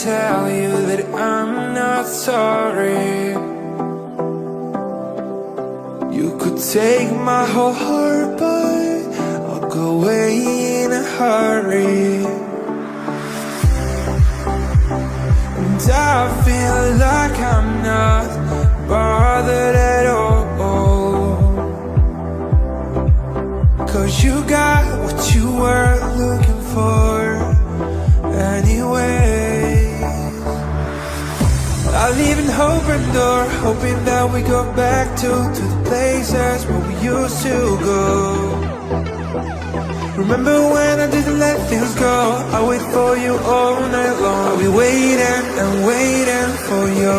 tell you that I'm not sorry. You could take my whole heart, but I'll go away in a hurry. And I feel like I'm not bothered at all, 'cause you got what you were looking for anyway. I leave an open door, hoping that we go back to the places where we used to go. Remember when I didn't let things go? I wait for you all night long. I'll be waiting and waiting for you.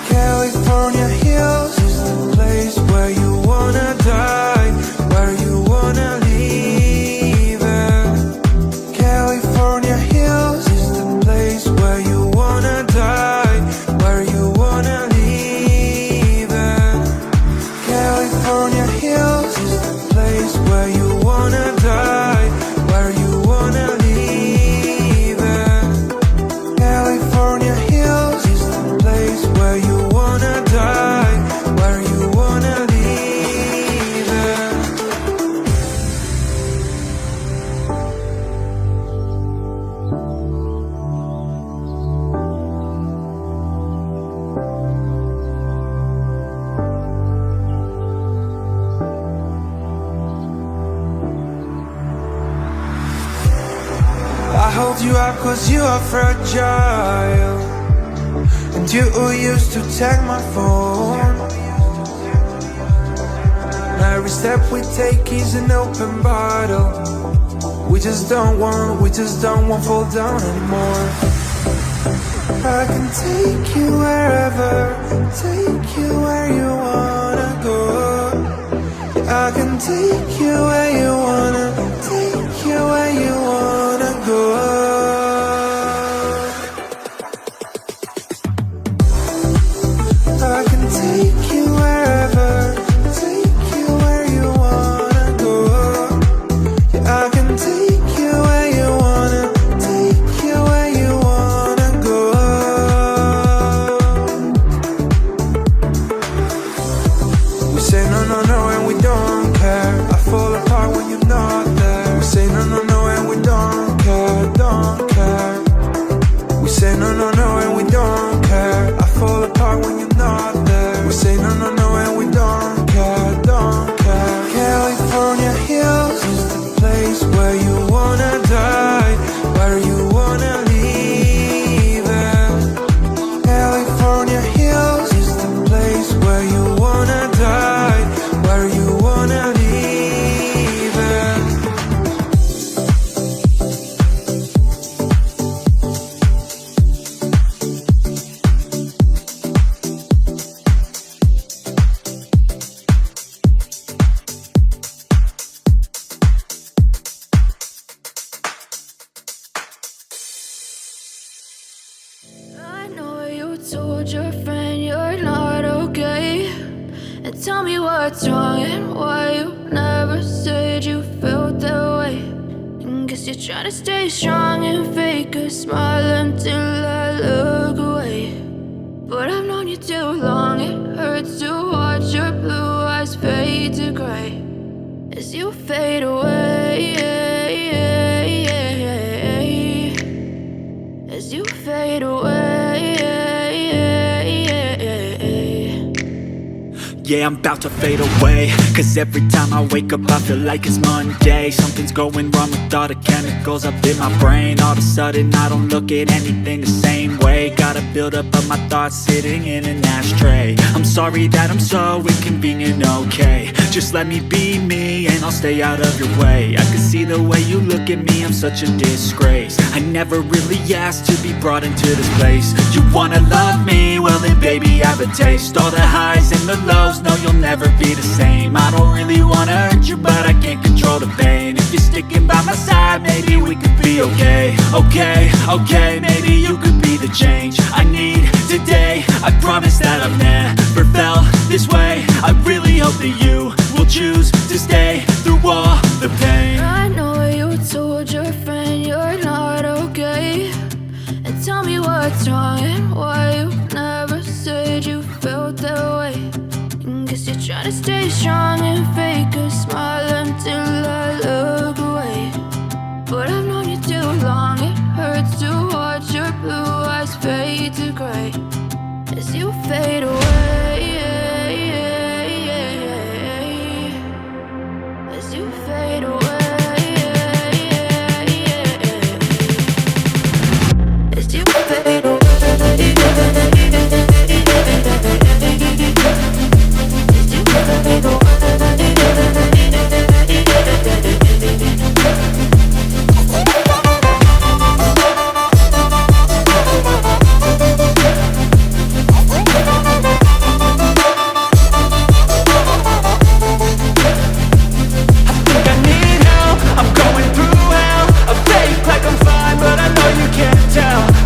California hills is the place where you wanna die, where you wanna leave it. California hills is the place where you wanna die, where you wanna leave it. California hills is the place where you wanna die, where you wanna leave it. California hills is the place where you wanna die, where you wanna leave it. I hold you up 'cause you are fragile, and you used to tag my phone. Every step we take is an open bottle. We just don't want fall down anymore. I can take you wherever, take you where you wanna go. I can take you where you wanna, take you where you wanna go. I can take you wherever, take you where you wanna go. Yeah, I can take you where you wanna, take you where you wanna go. We say no, no, no, and we don't care. I fall apart when you're not there. We say no, no, no, and we don't care, don't care. We say no, no, no, and we don't care. I fall apart when you're not there. We say no, no, no, and we don't care, don't care. California hills is the place where you wanna die, where you wanna leave it. California hills is the place where you wanna die, where you wanna leave it. I know you told your friend you're not okay, and tell me what's wrong and why you never said you felt that way. And guess you're trying to stay strong and fake a smile until I look away. But I've known you too long, it hurts to watch your blue eyes fade to gray as you fade away, as you fade away. Yeah, I'm about to fade away, 'cause every time I wake up I feel like it's Monday. Something's going wrong with all the chemicals up in my brain. All of a sudden I don't look at anything the same way. Got a buildup of my thoughts sitting in an ashtray. I'm sorry that I'm so inconvenient, okay. Just let me be me and I'll stay out of your way. I can see the way you look at me, I'm such a disgrace. I never really asked to be brought into this place. You wanna love me? Well then baby, have a taste. All the highs and the lows, no you'll never be the same. I don't really wanna hurt you, but I can't control the pain. If you're sticking by my side, maybe okay, okay, maybe you could be the change I need today. I promise that I've never felt this way. I really hope that you will choose to stay through all the pain. I know you told your friend you're not okay, and tell me what's wrong and why you never said you felt that way. Guess you're trying to stay strong and fake a smile until I look away. But I've known you too long, it hurts to watch your blue eyes fade to gray as you fade away. As you fade away. As you fade away.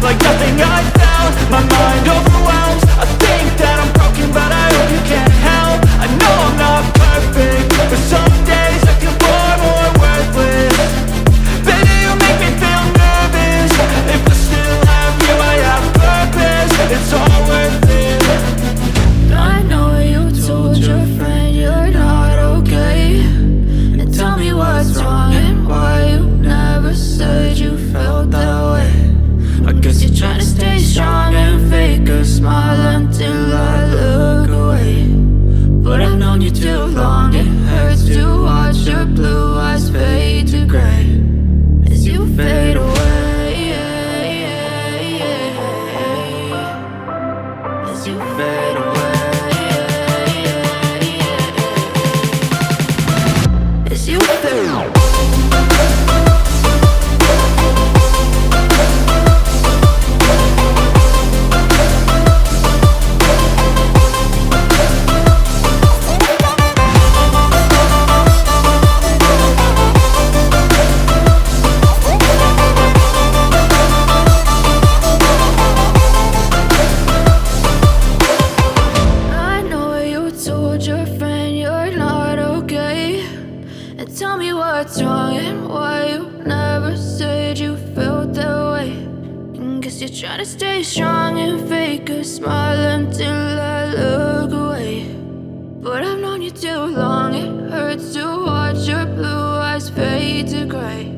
Like nothing I felt, my mind overwhelms. I think that I'm broken, but I hope you can't help. I know I'm not perfect, but some days I feel far more worthless. Baby, you make me feel nervous. If I still have you, I have purpose. It's all worth it. I know you told your friend you're not okay, and tell me what's wrong and why you never said you felt that way. I guess you're trying to stay strong and fake a smile until I look away. But I've known you too long, it hurts to watch your blue eyes fade to gray as you fade away. As you fade away. As you fade away. Tell me what's wrong and why you never said you felt that way. Guess you're trying to stay strong and fake a smile until I look away. But I've known you too long, it hurts to watch your blue eyes fade to gray.